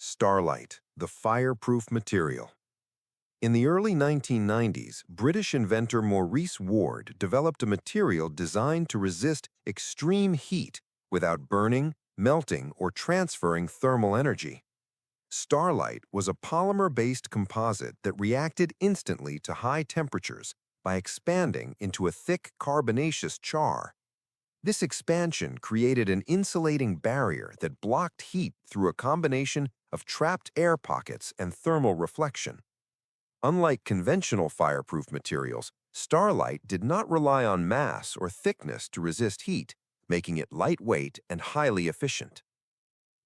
Starlite, the fireproof material. In the early 1990s, British inventor Maurice Ward developed a material designed to resist extreme heat without burning, melting, or transferring thermal energy. Starlite was a polymer-based composite that reacted instantly to high temperatures by expanding into a thick carbonaceous char. This expansion created an insulating barrier that blocked heat through a combination of trapped air pockets and thermal reflection. Unlike conventional fireproof materials, Starlite did not rely on mass or thickness to resist heat, making it lightweight and highly efficient.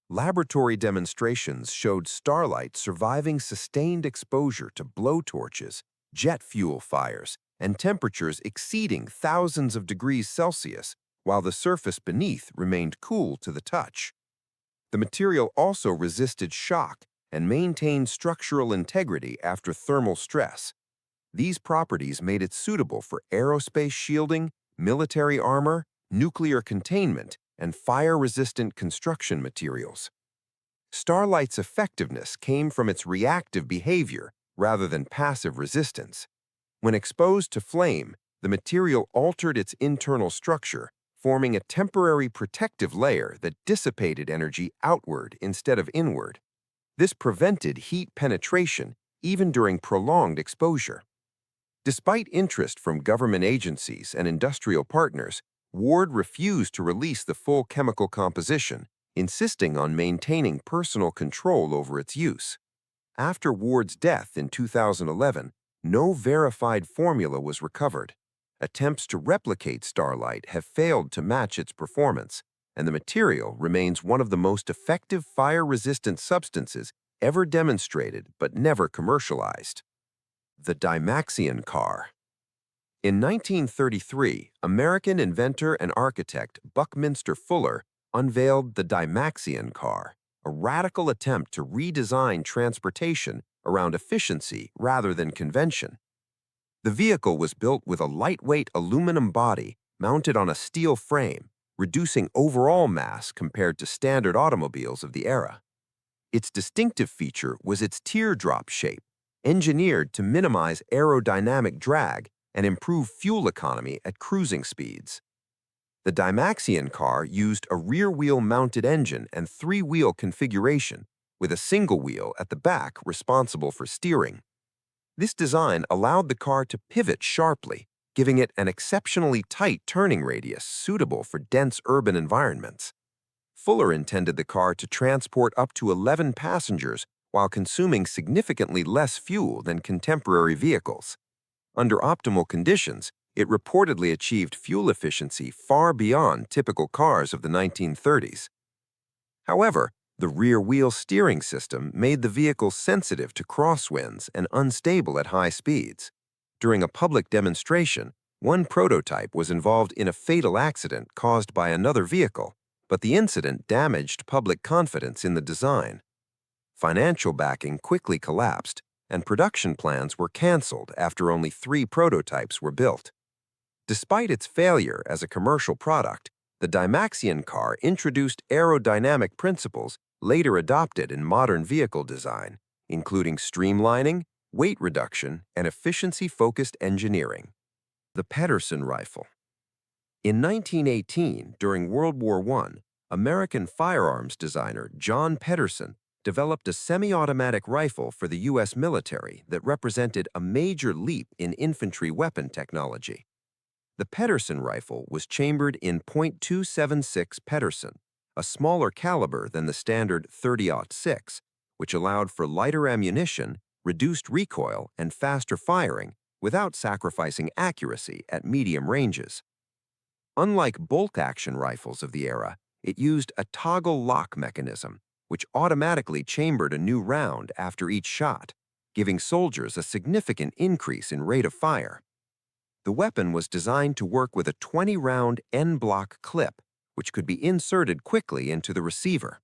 Laboratory demonstrations showed Starlite surviving sustained exposure to blowtorches, jet fuel fires, and temperatures exceeding thousands of degrees Celsius, while the surface beneath remained cool to the touch. The material also resisted shock and maintained structural integrity after thermal stress. These properties made it suitable for aerospace shielding, military armor, nuclear containment, and fire-resistant construction materials. Starlite's effectiveness came from its reactive behavior rather than passive resistance. When exposed to flame, the material altered its internal structure, forming a temporary protective layer that dissipated energy outward instead of inward. This prevented heat penetration even during prolonged exposure. Despite interest from government agencies and industrial partners, Ward refused to release the full chemical composition, insisting on maintaining personal control over its use. After Ward's death in 2011, no verified formula was recovered. Attempts to replicate Starlite have failed to match its performance, and the material remains one of the most effective fire-resistant substances ever demonstrated but never commercialized. The Dymaxion car. In 1933, American inventor and architect Buckminster Fuller unveiled the Dymaxion car, a radical attempt to redesign transportation around efficiency rather than convention. The vehicle was built with a lightweight aluminum body mounted on a steel frame, reducing overall mass compared to standard automobiles of the era. Its distinctive feature was its teardrop shape, engineered to minimize aerodynamic drag and improve fuel economy at cruising speeds. The Dymaxion car used a rear-wheel mounted engine and three-wheel configuration, with a single wheel at the back responsible for steering. This design allowed the car to pivot sharply, giving it an exceptionally tight turning radius suitable for dense urban environments. Fuller intended the car to transport up to 11 passengers while consuming significantly less fuel than contemporary vehicles. Under optimal conditions, it reportedly achieved fuel efficiency far beyond typical cars of the 1930s. However, the rear-wheel steering system made the vehicle sensitive to crosswinds and unstable at high speeds. During a public demonstration, one prototype was involved in a fatal accident caused by another vehicle, but the incident damaged public confidence in the design. Financial backing quickly collapsed, and production plans were canceled after only 3 prototypes were built. Despite its failure as a commercial product, the Dymaxion car introduced aerodynamic principles later adopted in modern vehicle design, including streamlining, weight reduction, and efficiency-focused engineering. The Patterson rifle. In 1918, during World War I, American firearms designer John Patterson developed a semi-automatic rifle for the U.S. military that represented a major leap in infantry weapon technology. The Patterson rifle was chambered in .276 Patterson, a smaller caliber than the standard .30-06, which allowed for lighter ammunition, reduced recoil, and faster firing without sacrificing accuracy at medium ranges. Unlike bolt-action rifles of the era, it used a toggle lock mechanism, which automatically chambered a new round after each shot, giving soldiers a significant increase in rate of fire. The weapon was designed to work with a 20-round N-block clip, which could be inserted quickly into the receiver.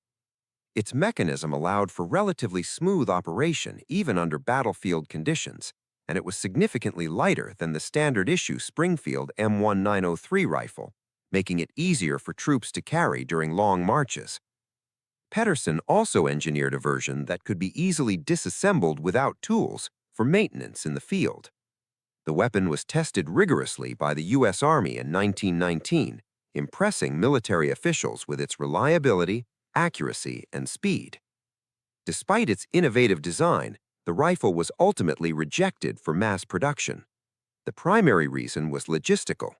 Its mechanism allowed for relatively smooth operation even under battlefield conditions, and it was significantly lighter than the standard-issue Springfield M1903 rifle, making it easier for troops to carry during long marches. Patterson also engineered a version that could be easily disassembled without tools for maintenance in the field. The weapon was tested rigorously by the U.S. Army in 1919, impressing military officials with its reliability, accuracy, and speed. Despite its innovative design, the rifle was ultimately rejected for mass production. The primary reason was logistical.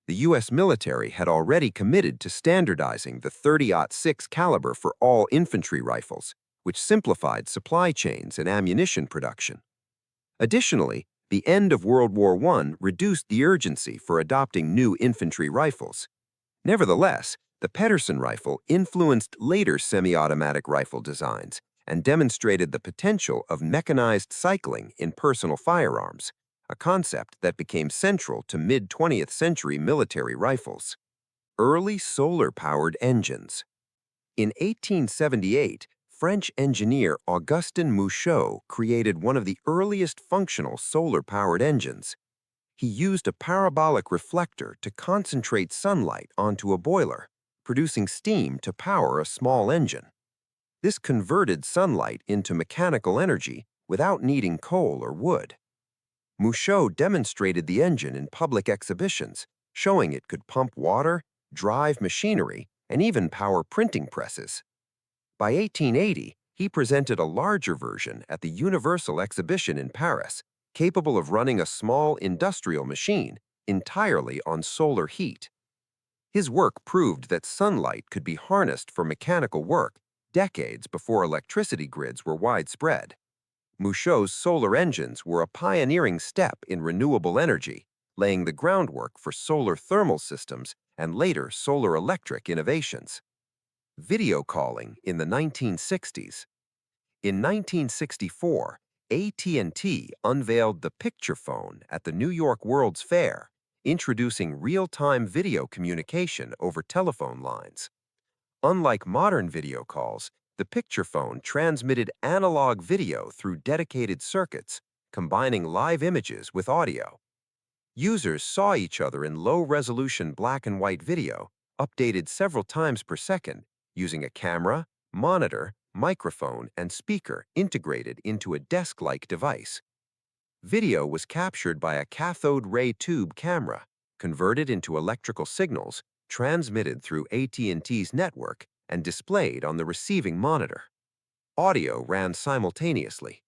The U.S. military had already committed to standardizing the 30-06 caliber for all infantry rifles, which simplified supply chains and ammunition production. Additionally, the end of World War I reduced the urgency for adopting new infantry rifles. Nevertheless, the Patterson rifle influenced later semi-automatic rifle designs and demonstrated the potential of mechanized cycling in personal firearms, a concept that became central to mid-20th century military rifles. Early solar-powered engines. In 1878, French engineer Augustin Mouchot created one of the earliest functional solar-powered engines. He used a parabolic reflector to concentrate sunlight onto a boiler, producing steam to power a small engine. This converted sunlight into mechanical energy without needing coal or wood. Mouchot demonstrated the engine in public exhibitions, showing it could pump water, drive machinery, and even power printing presses. By 1880, he presented a larger version at the Universal Exhibition in Paris, capable of running a small industrial machine entirely on solar heat. His work proved that sunlight could be harnessed for mechanical work decades before electricity grids were widespread. Mouchot's solar engines were a pioneering step in renewable energy, laying the groundwork for solar thermal systems and later solar electric innovations. Video calling in the 1960s. In 1964, AT&T unveiled the picture phone at the New York World's Fair, introducing real-time video communication over telephone lines. Unlike modern video calls, the picture phone transmitted analog video through dedicated circuits, combining live images with audio. Users saw each other in low-resolution black and white video, updated several times per second, using a camera, monitor, microphone, and speaker integrated into a desk-like device. Video was captured by a cathode ray tube camera, converted into electrical signals, transmitted through AT&T's network, and displayed on the receiving monitor. Audio ran simultaneously.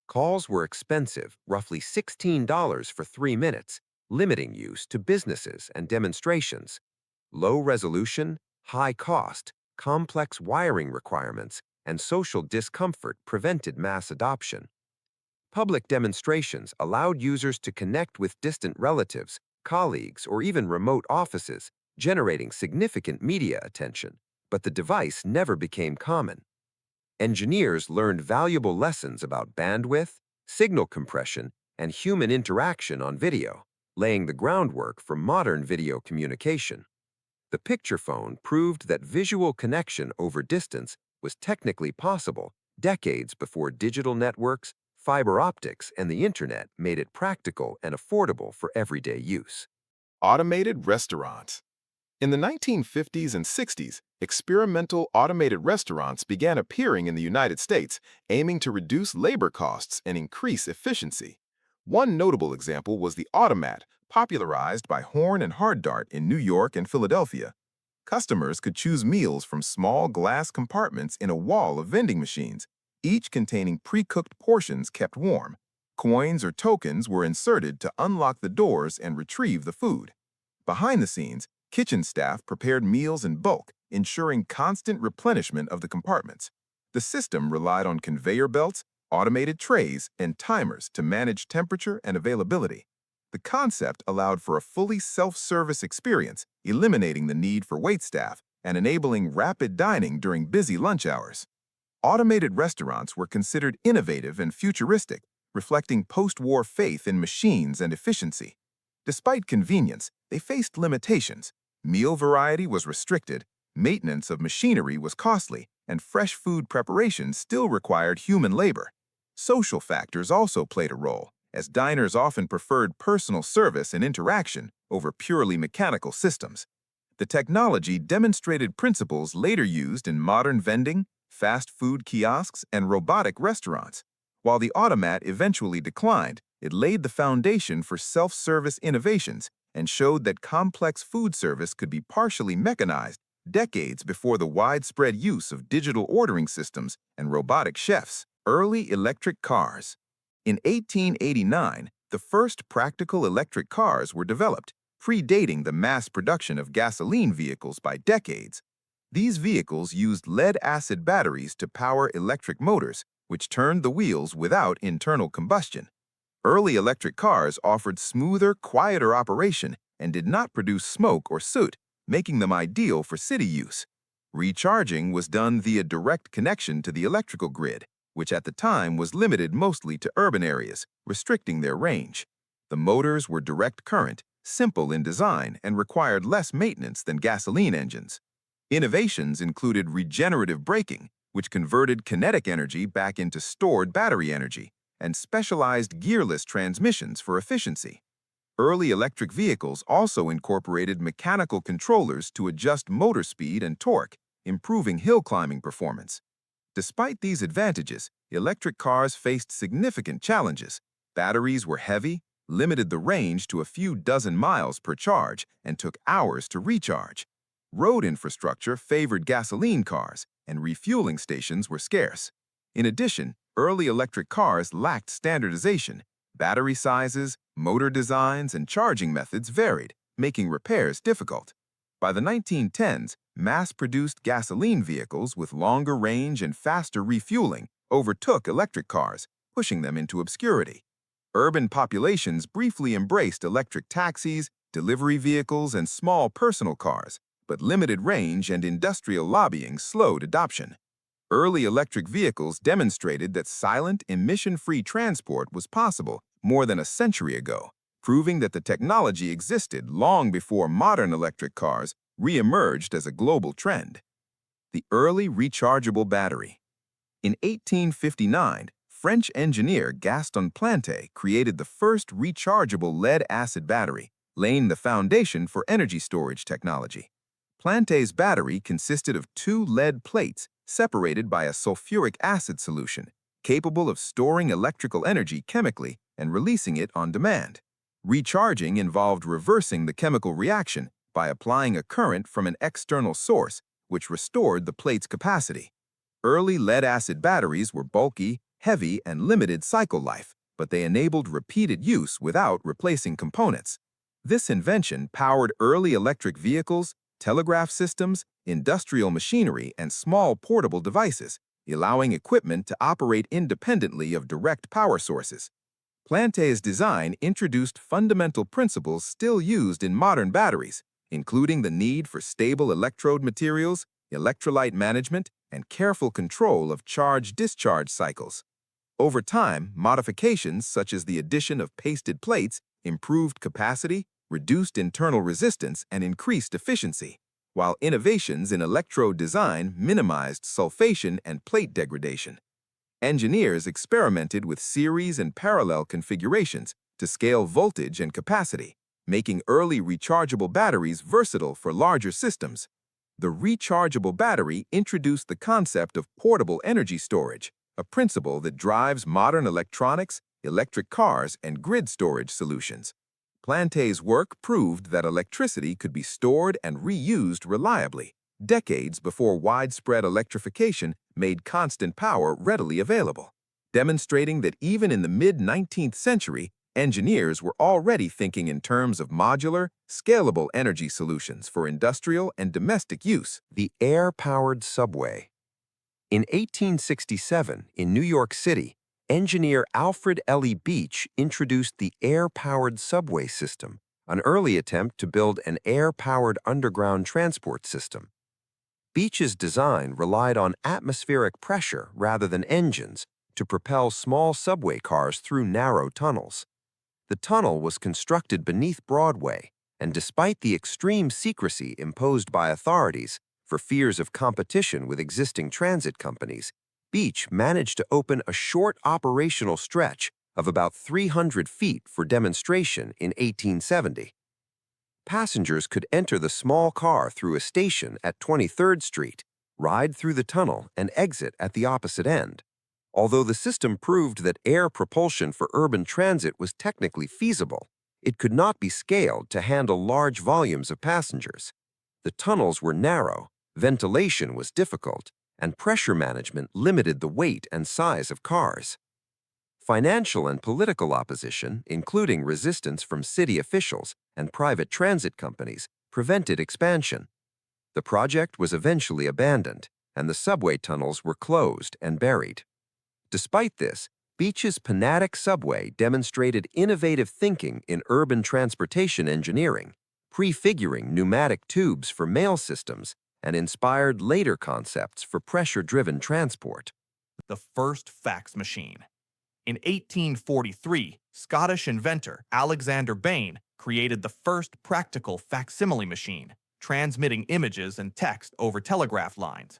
Calls were expensive, roughly $16 for 3 minutes, limiting use to businesses and demonstrations. Low resolution, high cost, complex wiring requirements, and social discomfort prevented mass adoption. Public demonstrations allowed users to connect with distant relatives, colleagues, or even remote offices, generating significant media attention, but the device never became common. Engineers learned valuable lessons about bandwidth, signal compression, and human interaction on video, laying the groundwork for modern video communication. The picture phone proved that visual connection over distance was technically possible decades before digital networks, fiber optics, and the internet made it practical and affordable for everyday use. Automated restaurants. In the 1950s and 60s, experimental automated restaurants began appearing in the United States, aiming to reduce labor costs and increase efficiency. One notable example was the automat, popularized by Horn and Harddart in New York and Philadelphia. Customers could choose meals from small glass compartments in a wall of vending machines, each containing pre-cooked portions kept warm. Coins or tokens were inserted to unlock the doors and retrieve the food. Behind the scenes, kitchen staff prepared meals in bulk, ensuring constant replenishment of the compartments. The system relied on conveyor belts, automated trays, and timers to manage temperature and availability. The concept allowed for a fully self-service experience, eliminating the need for waitstaff and enabling rapid dining during busy lunch hours. Automated restaurants were considered innovative and futuristic, reflecting post-war faith in machines and efficiency. Despite convenience, they faced limitations. Meal variety was restricted, maintenance of machinery was costly, and fresh food preparation still required human labor. Social factors also played a role, as diners often preferred personal service and interaction over purely mechanical systems. The technology demonstrated principles later used in modern vending, fast food kiosks, and robotic restaurants. While the automat eventually declined, it laid the foundation for self-service innovations and showed that complex food service could be partially mechanized decades before the widespread use of digital ordering systems and robotic chefs. Early electric cars. In 1889, the first practical electric cars were developed, predating the mass production of gasoline vehicles by decades. These vehicles used lead-acid batteries to power electric motors, which turned the wheels without internal combustion. Early electric cars offered smoother, quieter operation and did not produce smoke or soot, making them ideal for city use. Recharging was done via direct connection to the electrical grid, which at the time was limited mostly to urban areas, restricting their range. The motors were direct current, simple in design, and required less maintenance than gasoline engines. Innovations included regenerative braking, which converted kinetic energy back into stored battery energy, and specialized gearless transmissions for efficiency. Early electric vehicles also incorporated mechanical controllers to adjust motor speed and torque, improving hill climbing performance. Despite these advantages, electric cars faced significant challenges. Batteries were heavy, limited the range to a few dozen miles per charge, and took hours to recharge. Road infrastructure favored gasoline cars, and refueling stations were scarce. In addition, early electric cars lacked standardization. Battery sizes, motor designs, and charging methods varied, making repairs difficult. By the 1910s, mass-produced gasoline vehicles with longer range and faster refueling overtook electric cars, pushing them into obscurity. Urban populations briefly embraced electric taxis, delivery vehicles, and small personal cars, but limited range and industrial lobbying slowed adoption. Early electric vehicles demonstrated that silent, emission-free transport was possible more than a century ago, proving that the technology existed long before modern electric cars re-emerged as a global trend. The early rechargeable battery. In 1859, French engineer Gaston Plante created the first rechargeable lead-acid battery, laying the foundation for energy storage technology. Plante's battery consisted of two lead plates separated by a sulfuric acid solution, capable of storing electrical energy chemically and releasing it on demand. Recharging involved reversing the chemical reaction by applying a current from an external source, which restored the plate's capacity. Early lead-acid batteries were bulky, heavy, and limited cycle life, but they enabled repeated use without replacing components. This invention powered early electric vehicles, telegraph systems, industrial machinery, and small portable devices, allowing equipment to operate independently of direct power sources. Plante's design introduced fundamental principles still used in modern batteries, including the need for stable electrode materials, electrolyte management, and careful control of charge-discharge cycles. Over time, modifications such as the addition of pasted plates improved capacity, reduced internal resistance, and increased efficiency, while innovations in electrode design minimized sulfation and plate degradation. Engineers experimented with series and parallel configurations to scale voltage and capacity, making early rechargeable batteries versatile for larger systems. The rechargeable battery introduced the concept of portable energy storage, a principle that drives modern electronics, electric cars, and grid storage solutions. Plante's work proved that electricity could be stored and reused reliably, decades before widespread electrification made constant power readily available, demonstrating that even in the mid-19th century, engineers were already thinking in terms of modular, scalable energy solutions for industrial and domestic use. The air-powered subway. In 1867, in New York City, engineer Alfred Ellie Beach introduced the air-powered subway system, an early attempt to build an air-powered underground transport system. Beach's design relied on atmospheric pressure rather than engines to propel small subway cars through narrow tunnels. The tunnel was constructed beneath Broadway, and despite the extreme secrecy imposed by authorities for fears of competition with existing transit companies, Beach managed to open a short operational stretch of about 300 feet for demonstration in 1870. Passengers could enter the small car through a station at 23rd Street, ride through the tunnel, and exit at the opposite end. Although the system proved that air propulsion for urban transit was technically feasible, it could not be scaled to handle large volumes of passengers. The tunnels were narrow, ventilation was difficult, and pressure management limited the weight and size of cars. Financial and political opposition, including resistance from city officials and private transit companies, prevented expansion. The project was eventually abandoned, and the subway tunnels were closed and buried. Despite this, Beach's Panatic subway demonstrated innovative thinking in urban transportation engineering, prefiguring pneumatic tubes for mail systems and inspired later concepts for pressure-driven transport. The first fax machine. In 1843, Scottish inventor Alexander Bain created the first practical facsimile machine, transmitting images and text over telegraph lines.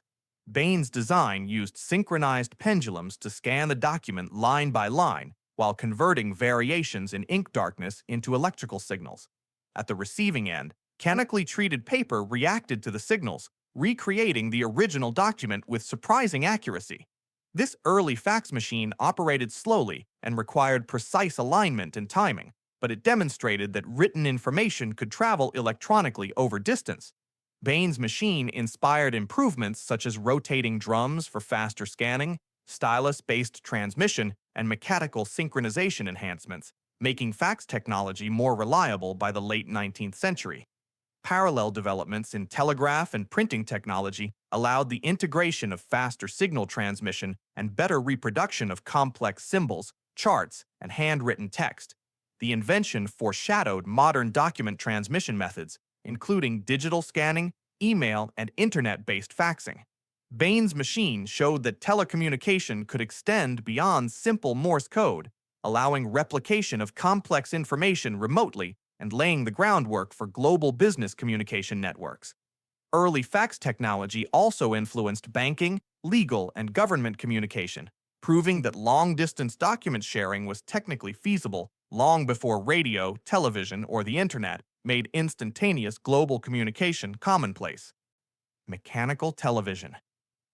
Bain's design used synchronized pendulums to scan the document line by line while converting variations in ink darkness into electrical signals. At the receiving end, mechanically treated paper reacted to the signals, recreating the original document with surprising accuracy. This early fax machine operated slowly and required precise alignment and timing, but it demonstrated that written information could travel electronically over distance. Bain's machine inspired improvements such as rotating drums for faster scanning, stylus-based transmission, and mechanical synchronization enhancements, making fax technology more reliable by the late 19th century. Parallel developments in telegraph and printing technology allowed the integration of faster signal transmission and better reproduction of complex symbols, charts, and handwritten text. The invention foreshadowed modern document transmission methods, including digital scanning, email, and internet-based faxing. Bain's machine showed that telecommunication could extend beyond simple Morse code, allowing replication of complex information remotely and laying the groundwork for global business communication networks. Early fax technology also influenced banking, legal, and government communication, proving that long-distance document sharing was technically feasible long before radio, television, or the internet made instantaneous global communication commonplace. Mechanical television.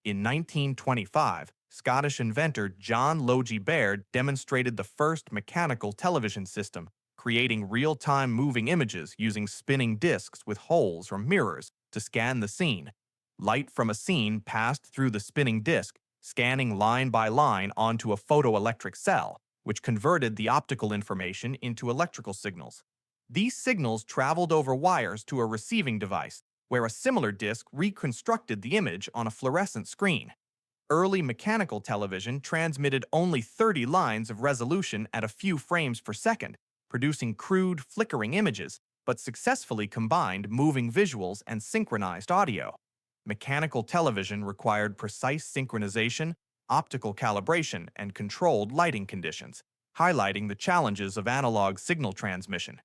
In 1925, Scottish inventor John Logie Baird demonstrated the first mechanical television system, creating real-time moving images using spinning discs with holes or mirrors to scan the scene. Light from a scene passed through the spinning disc, scanning line by line onto a photoelectric cell, which converted the optical information into electrical signals. These signals traveled over wires to a receiving device, where a similar disc reconstructed the image on a fluorescent screen. Early mechanical television transmitted only 30 lines of resolution at a few frames per second, producing crude, flickering images, but successfully combined moving visuals and synchronized audio. Mechanical television required precise synchronization, optical calibration, and controlled lighting conditions, highlighting the challenges of analog signal transmission.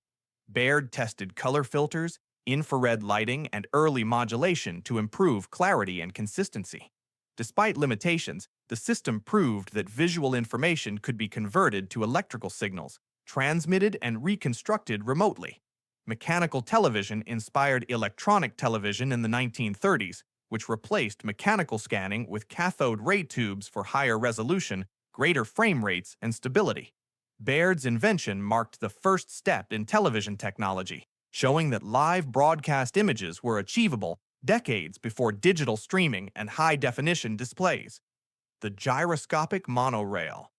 Baird tested color filters, infrared lighting, and early modulation to improve clarity and consistency. Despite limitations, the system proved that visual information could be converted to electrical signals, transmitted and reconstructed remotely. Mechanical television inspired electronic television in the 1930s, which replaced mechanical scanning with cathode ray tubes for higher resolution, greater frame rates, and stability. Baird's invention marked the first step in television technology, showing that live broadcast images were achievable decades before digital streaming and high-definition displays. The gyroscopic monorail.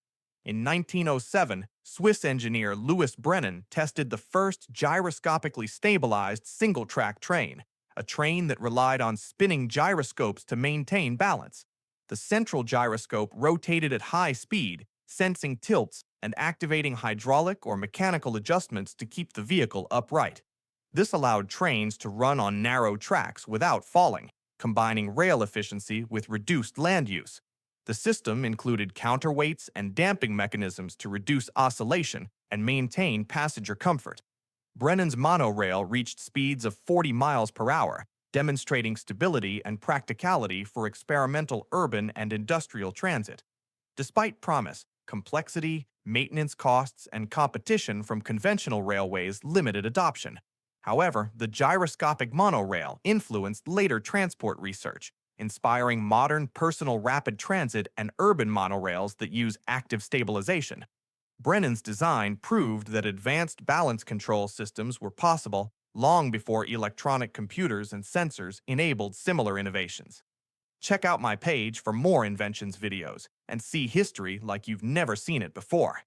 In 1907, Swiss engineer Louis Brennan tested the first gyroscopically stabilized single-track train, a train that relied on spinning gyroscopes to maintain balance. The central gyroscope rotated at high speed, sensing tilts and activating hydraulic or mechanical adjustments to keep the vehicle upright. This allowed trains to run on narrow tracks without falling, combining rail efficiency with reduced land use. The system included counterweights and damping mechanisms to reduce oscillation and maintain passenger comfort. Brennan's monorail reached speeds of 40 miles per hour, demonstrating stability and practicality for experimental urban and industrial transit. Despite promise, complexity, maintenance costs, and competition from conventional railways limited adoption. However, the gyroscopic monorail influenced later transport research, inspiring modern personal rapid transit and urban monorails that use active stabilization. Brennan's design proved that advanced balance control systems were possible long before electronic computers and sensors enabled similar innovations. Check out my page for more Inventions videos and see history like you've never seen it before.